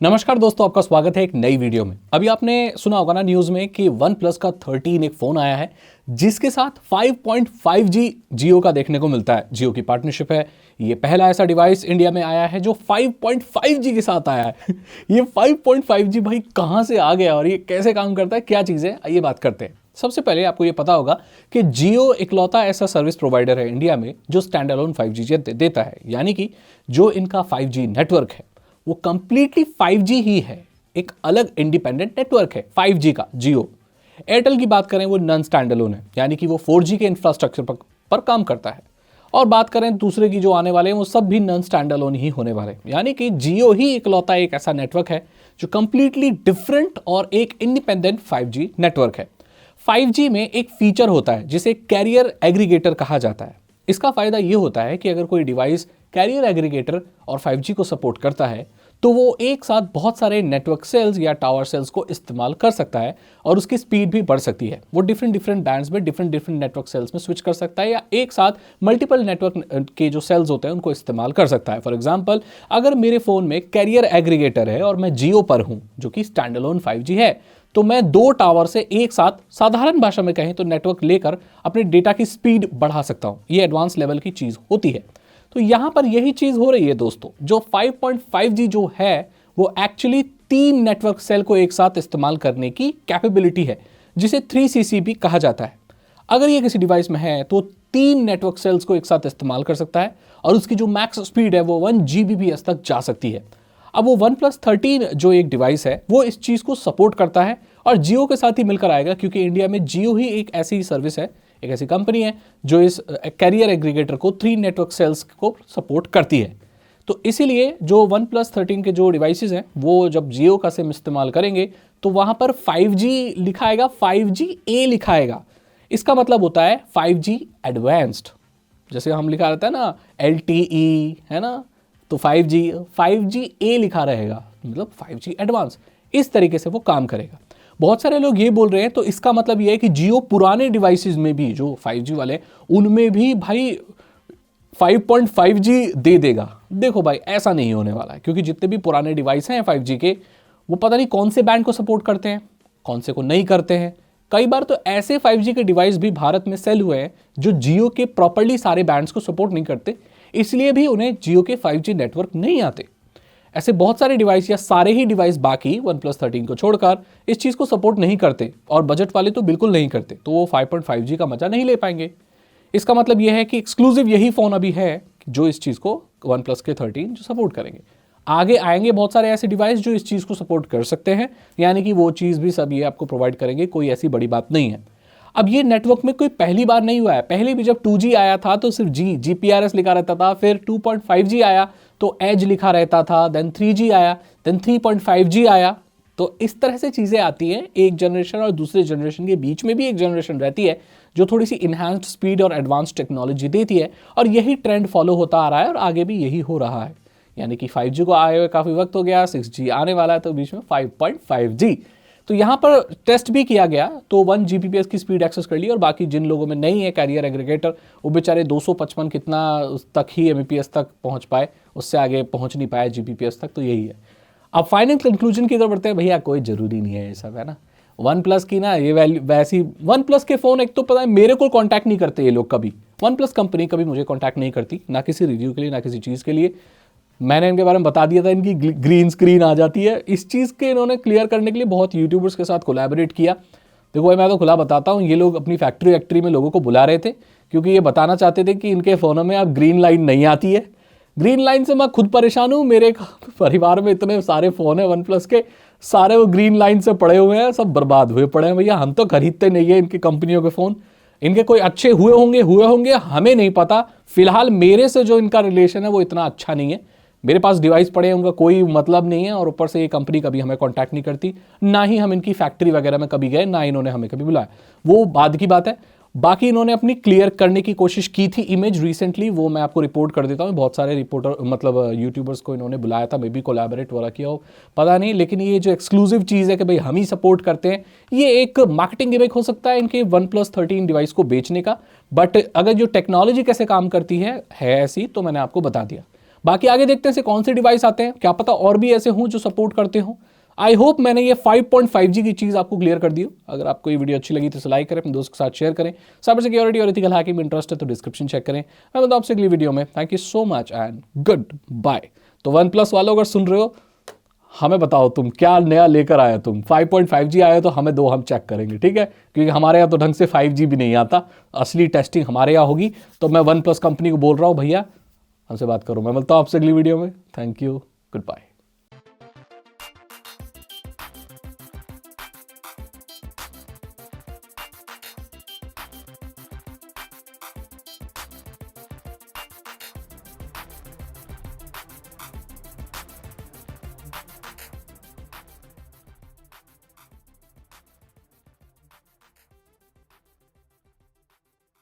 नमस्कार दोस्तों, आपका स्वागत है एक नई वीडियो में। अभी आपने सुना होगा ना न्यूज़ में कि वन प्लस का 13 एक फ़ोन आया है जिसके साथ 5.5G जियो का देखने को मिलता है। जियो की पार्टनरशिप है। ये पहला ऐसा डिवाइस इंडिया में आया है जो 5.5G के साथ आया है। ये 5.5G भाई कहाँ से आ गया और ये कैसे काम करता है, क्या चीज़ है, आइए बात करते हैं। सबसे पहले आपको ये पता होगा कि जियो इकलौता ऐसा सर्विस प्रोवाइडर है इंडिया में जो स्टैंड अलोन 5G देता है, यानी कि जो इनका 5G नेटवर्क है वो कंप्लीटली 5G ही है, एक अलग इंडिपेंडेंट नेटवर्क है 5G का। जियो एयरटेल की बात करें वो नॉन स्टैंड अलोन है, यानी कि वो 4G के इंफ्रास्ट्रक्चर पर काम करता है। और बात करें दूसरे की जो आने वाले हैं वो सब भी नॉन स्टैंड अलोन ही होने वाले हैं, यानी कि जियो ही इकलौता एक ऐसा नेटवर्क है जो कंप्लीटली डिफरेंट और एक इंडिपेंडेंट 5G नेटवर्क है। 5G में एक फीचर होता है जिसे कैरियर एग्रीगेटर कहा जाता है। इसका फायदा ये होता है कि अगर कोई डिवाइस कैरियर एग्रीगेटर और 5G को सपोर्ट करता है तो वो एक साथ बहुत सारे नेटवर्क सेल्स या टावर सेल्स को इस्तेमाल कर सकता है और उसकी स्पीड भी बढ़ सकती है। वो डिफरेंट बैंड्स में डिफरेंट नेटवर्क सेल्स में स्विच कर सकता है या एक साथ मल्टीपल नेटवर्क के जो सेल्स होते हैं उनको इस्तेमाल कर सकता है। फॉर एग्जाम्पल, अगर मेरे फ़ोन में कैरियर एग्रीगेटर है और मैं जियो पर हूँ जो कि स्टैंड अलोन 5G है, तो मैं दो टावर से एक साथ साधारण भाषा में कहें तो नेटवर्क लेकर अपने डेटा की स्पीड बढ़ा सकता हूँ। ये एडवांस लेवल की चीज़ होती है। तो यहां पर यही चीज हो रही है दोस्तों। जो 5.5G जो है वो एक्चुअली 3 नेटवर्क सेल को एक साथ इस्तेमाल करने की कैपेबिलिटी है जिसे 3CC भी कहा जाता है। अगर ये किसी डिवाइस में है तो 3 नेटवर्क सेल्स को एक साथ इस्तेमाल कर सकता है और उसकी जो मैक्स स्पीड है वो 1 Gbps तक जा सकती है। अब वो OnePlus 13 जो एक डिवाइस है वो इस चीज़ को सपोर्ट करता है और जियो के साथ ही मिलकर आएगा, क्योंकि इंडिया में जियो ही एक ऐसी सर्विस है, एक ऐसी कंपनी है जो इस कैरियर एग्रीगेटर को 3 नेटवर्क सेल्स को सपोर्ट करती है। तो इसीलिए जो OnePlus 13 के जो डिवाइसेस हैं वो जब जियो का सिम इस्तेमाल करेंगे तो वहाँ पर 5G लिखा आएगा, 5G लिखा आएगा। इसका मतलब होता है 5G एडवांस्ड। जैसे हम लिखा रहता है ना LTE, है ना, तो 5G लिखा रहेगा, मतलब 5G एडवांस। इस तरीके से वो काम करेगा। बहुत सारे लोग ये बोल रहे हैं तो इसका मतलब ये है कि जियो पुराने डिवाइसेस में भी जो 5G वाले उनमें भी भाई 5.5G दे देगा। देखो भाई, ऐसा नहीं होने वाला है, क्योंकि जितने भी पुराने डिवाइस हैं 5G के वो पता नहीं कौन से बैंड को सपोर्ट करते हैं, कौन से को नहीं करते हैं। कई बार तो ऐसे 5G के डिवाइस भी भारत में सेल हुए हैं जो जियो के प्रॉपर्ली सारे बैंड्स को सपोर्ट नहीं करते, इसलिए भी उन्हें जियो के 5G नेटवर्क नहीं आते। ऐसे बहुत सारे डिवाइस या सारे ही डिवाइस बाकी OnePlus 13 को छोड़कर इस चीज़ को सपोर्ट नहीं करते और बजट वाले तो बिल्कुल नहीं करते, तो वो 5.5G का मजा नहीं ले पाएंगे। इसका मतलब यह है कि एक्सक्लूसिव यही फ़ोन अभी है जो इस चीज़ को OnePlus के 13 जो सपोर्ट करेंगे। आगे आएंगे बहुत सारे ऐसे डिवाइस जो इस चीज़ को सपोर्ट कर सकते हैं, यानी कि वो चीज़ भी सब ये आपको प्रोवाइड करेंगे, कोई ऐसी बड़ी बात नहीं है। अब ये नेटवर्क में कोई पहली बार नहीं हुआ है। पहले भी जब 2G आया था तो सिर्फ GPRS लिखा रहता था, फिर 2.5G आया तो एज लिखा रहता था, देन 3G आया, देन 3.5G आया। तो इस तरह से चीज़ें आती हैं। एक जनरेशन और दूसरे जनरेशन के बीच में भी एक जनरेशन रहती है जो थोड़ी सी इन्हांस्ड स्पीड और एडवांस टेक्नोलॉजी देती है, और यही ट्रेंड फॉलो होता आ रहा है और आगे भी यही हो रहा है। यानी कि 5G को आए हुए काफ़ी वक्त हो गया, 6G आने वाला है, तो बीच में 5.5G। तो यहाँ पर टेस्ट भी किया गया तो 1 Gbps की स्पीड एक्सेस कर ली, और बाकी जिन लोगों में नहीं है कैरियर एग्रीगेटर वो बेचारे 255 कितना तक ही Mbps तक पहुँच पाए, उससे आगे पहुँच नहीं पाया Gbps तक। तो यही है। अब फाइनल कंक्लूजन की तरफ बढ़ते हैं। भैया कोई ज़रूरी नहीं है ये सब, है ना। OnePlus की ना ये वैसी OnePlus के फ़ोन एक तो पता है मेरे को कांटेक्ट नहीं करते ये लोग, कभी OnePlus कंपनी कभी मुझे कांटेक्ट नहीं करती, ना किसी रिव्यू के लिए ना किसी चीज़ के लिए। मैंने इनके बारे में बता दिया था, इनकी ग्रीन स्क्रीन आ जाती है। इस चीज़ के इन्होंने क्लियर करने के लिए बहुत यूट्यूबर्स के साथ कोलैबोरेट किया। देखो भाई, मैं तो खुला बताता हूँ, ये लोग अपनी फैक्ट्री में लोगों को बुला रहे थे क्योंकि ये बताना चाहते थे कि इनके फ़ोनों में अब ग्रीन लाइन नहीं आती है। ग्रीन लाइन से मैं खुद परेशान हूँ, मेरे परिवार में इतने सारे फ़ोन हैं OnePlus के, सारे वो ग्रीन लाइन से पड़े हुए हैं, सब बर्बाद हुए पड़े हैं। भैया हम तो खरीदते नहीं है इनकी कंपनियों के फ़ोन। इनके कोई अच्छे हुए होंगे हमें नहीं पता। फिलहाल मेरे से जो इनका रिलेशन है वो इतना अच्छा नहीं है। मेरे पास डिवाइस पड़े हैं, उनका कोई मतलब नहीं है, और ऊपर से ये कंपनी कभी हमें कांटेक्ट नहीं करती, ना ही हम इनकी फैक्ट्री वगैरह में कभी गए, ना इन्होंने हमें कभी बुलाया। वो बाद की बात है। बाकी इन्होंने अपनी क्लियर करने की कोशिश की थी इमेज रिसेंटली, वो मैं आपको रिपोर्ट कर देता हूँ। बहुत सारे रिपोर्टर मतलब यूट्यूबर्स को इन्होंने बुलाया था, मे बी कोलैबोरेट वाला किया हो, पता नहीं। लेकिन ये जो एक्सक्लूसिव चीज़ है कि भाई हम ही सपोर्ट करते हैं, ये एक मार्केटिंग गिमिक हो सकता है इनके OnePlus 13 डिवाइस को बेचने का। बट अगर जो टेक्नोलॉजी कैसे काम करती है ऐसी, तो मैंने आपको बता दिया। बाकी आगे देखते हैं ऐसे कौन से डिवाइस आते हैं, क्या पता और भी ऐसे हों जो सपोर्ट करते हों। आई होप मैंने ये 5.5G की चीज आपको क्लियर कर दी हो। अगर आपको ये वीडियो अच्छी लगी तो लाइक करें, अपने दोस्त के साथ शेयर करें। साइबर सिक्योरिटी और एथिकल हैकिंग में इंटरेस्ट है तो डिस्क्रिप्शन चेक करें। मैं बताऊं आपसे अगली वीडियो में। Thank you so much and goodbye. तो वन प्लस वालों अगर सुन रहे हो, हमें बताओ तुम क्या नया लेकर आए, तुम 5.5G आए तो हमें दो, हम चेक करेंगे, ठीक है? क्योंकि हमारे यहाँ तो ढंग से 5G भी नहीं आता। असली टेस्टिंग हमारे यहाँ होगी। तो मैं वन प्लस कंपनी को बोल रहा हूँ, भैया हमसे बात करो। मैं मिलता हूँ आपसे अगली वीडियो में। Thank you, good bye.